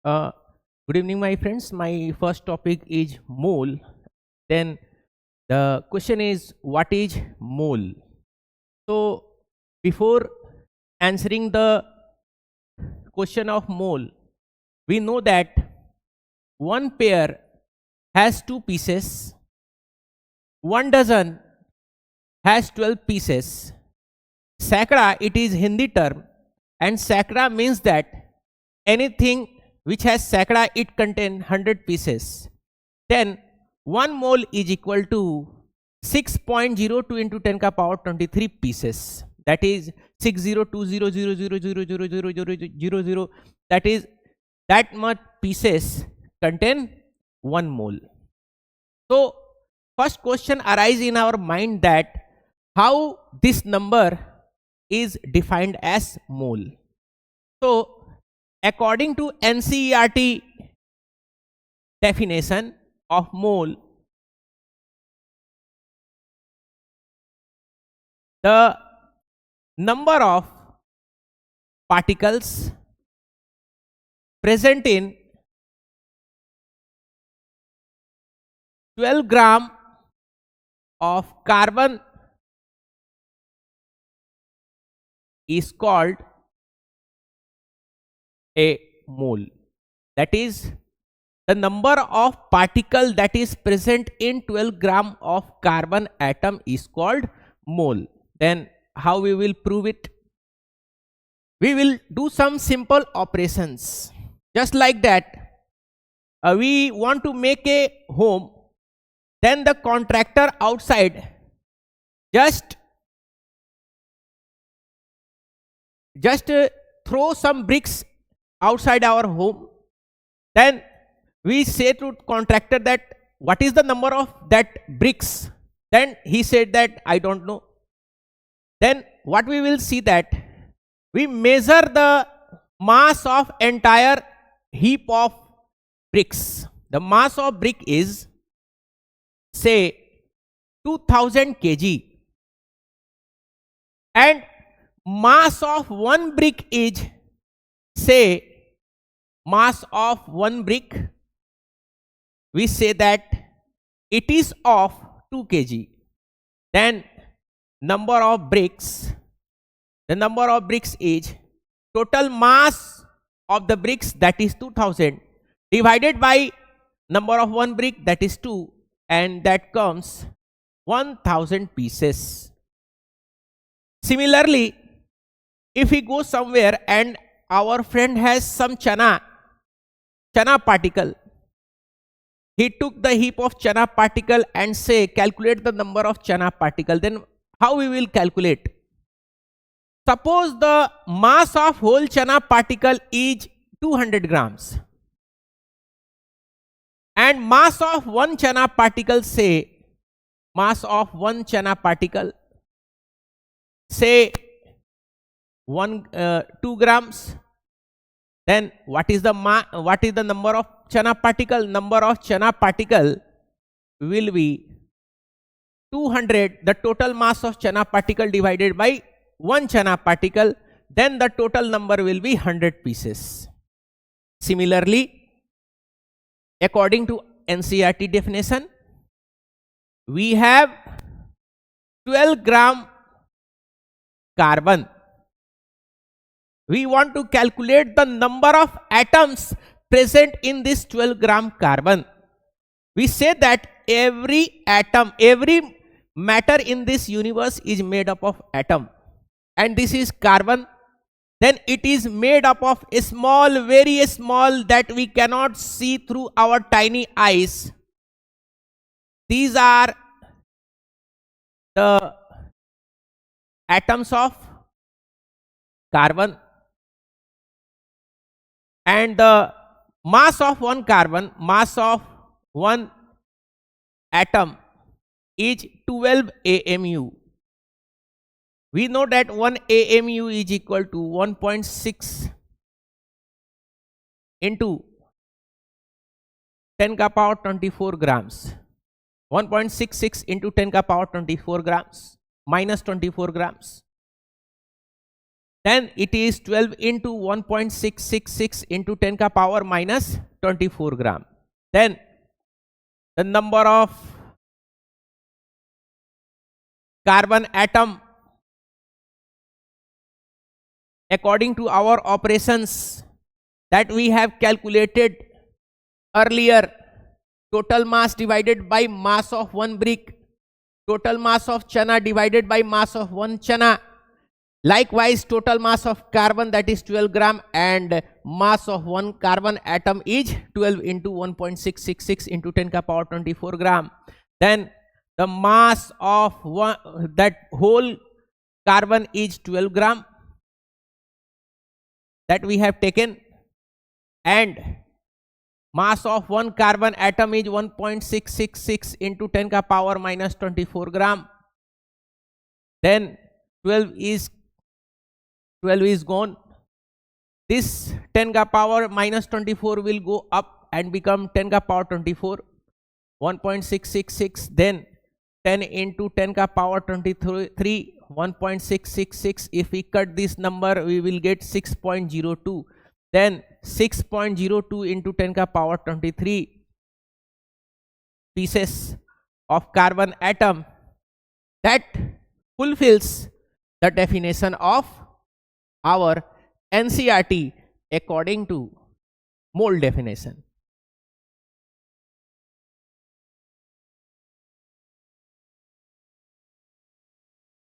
Uh, Good evening, my friends. My first topic is mole. Then the question is, what is mole? So, before answering the question of mole, we know that one pear has two pieces, one dozen has 12 pieces. Sakra, it is Hindi term, and sakra means that anything which has sakra, it contain 100 pieces. Then 1 mole is equal to 6.02 into 10 ka power 23 pieces. That is 602000000000. That is that much pieces contain 1 mole. So first question arise in our mind that how this number is defined as mole. So according to NCERT definition of mole, the number of particles present in 12 gram of carbon is called a mole. That is, the number of particle that is present in 12 gram of carbon atom is called mole. Then how we will prove it? We will do some simple operations. Just like that, we want to make a home, then the contractor outside just throw some bricks outside our home. Then we say to contractor that what is the number of that bricks. Then he said that I don't know. Then what we will see that we measure the mass of entire heap of bricks. The mass of brick is say 2000 kg, and mass of one brick is say mass of one brick, we say that it is of 2 kg. Then number of bricks, the number of bricks is total mass of the bricks, that is 2000, divided by number of one brick, that is 2, and that comes 1000 pieces. Similarly, if we go somewhere and our friend has some chana particle, he took the heap of chana particle and say calculate the number of chana particle. Then how we will calculate? Suppose the mass of whole chana particle is 200 grams, and mass of one chana particle, say mass of one chana particle, say 2 grams. Then what is the number of chana particle? Number of chana particle will be 200, the total mass of chana particle divided by one chana particle. Then the total number will be 100 pieces. Similarly, according to NCERT definition, we have 12 gram carbon. We want to calculate the number of atoms present in this 12 gram carbon. We say that every atom, every matter in this universe is made up of atom, and this is carbon. Then it is made up of a small, very small, that we cannot see through our tiny eyes. These are the atoms of carbon, and the mass of one carbon, mass of one atom is 12 AMU. We know that 1 AMU is equal to 1.6 into 10 ka power 24 grams. 1.66 into 10 ka power 24 grams minus 24 grams. then it is 12 into 1.666 into 10 ka power minus 24 gram. Then the number of carbon atom according to our operations that we have calculated earlier, total mass divided by mass of one brick, total mass of chana divided by mass of one chana. Likewise, total mass of carbon, that is 12 gram, and mass of one carbon atom is 12 into 1.666 into 10 ka power 24 gram. Then the mass of that whole carbon is 12 gram that we have taken, and mass of one carbon atom is 1.666 into 10 ka power minus 24 gram. Then 12 is gone. This 10 ka power minus 24 will go up and become 10 ka power 24, 1.666, then 10 into 10 ka power 23, 1.666. If we cut this number, we will get 6.02. Then 6.02 into 10 ka power 23 pieces of carbon atom. That fulfills the definition of our NCERT according to mole definition.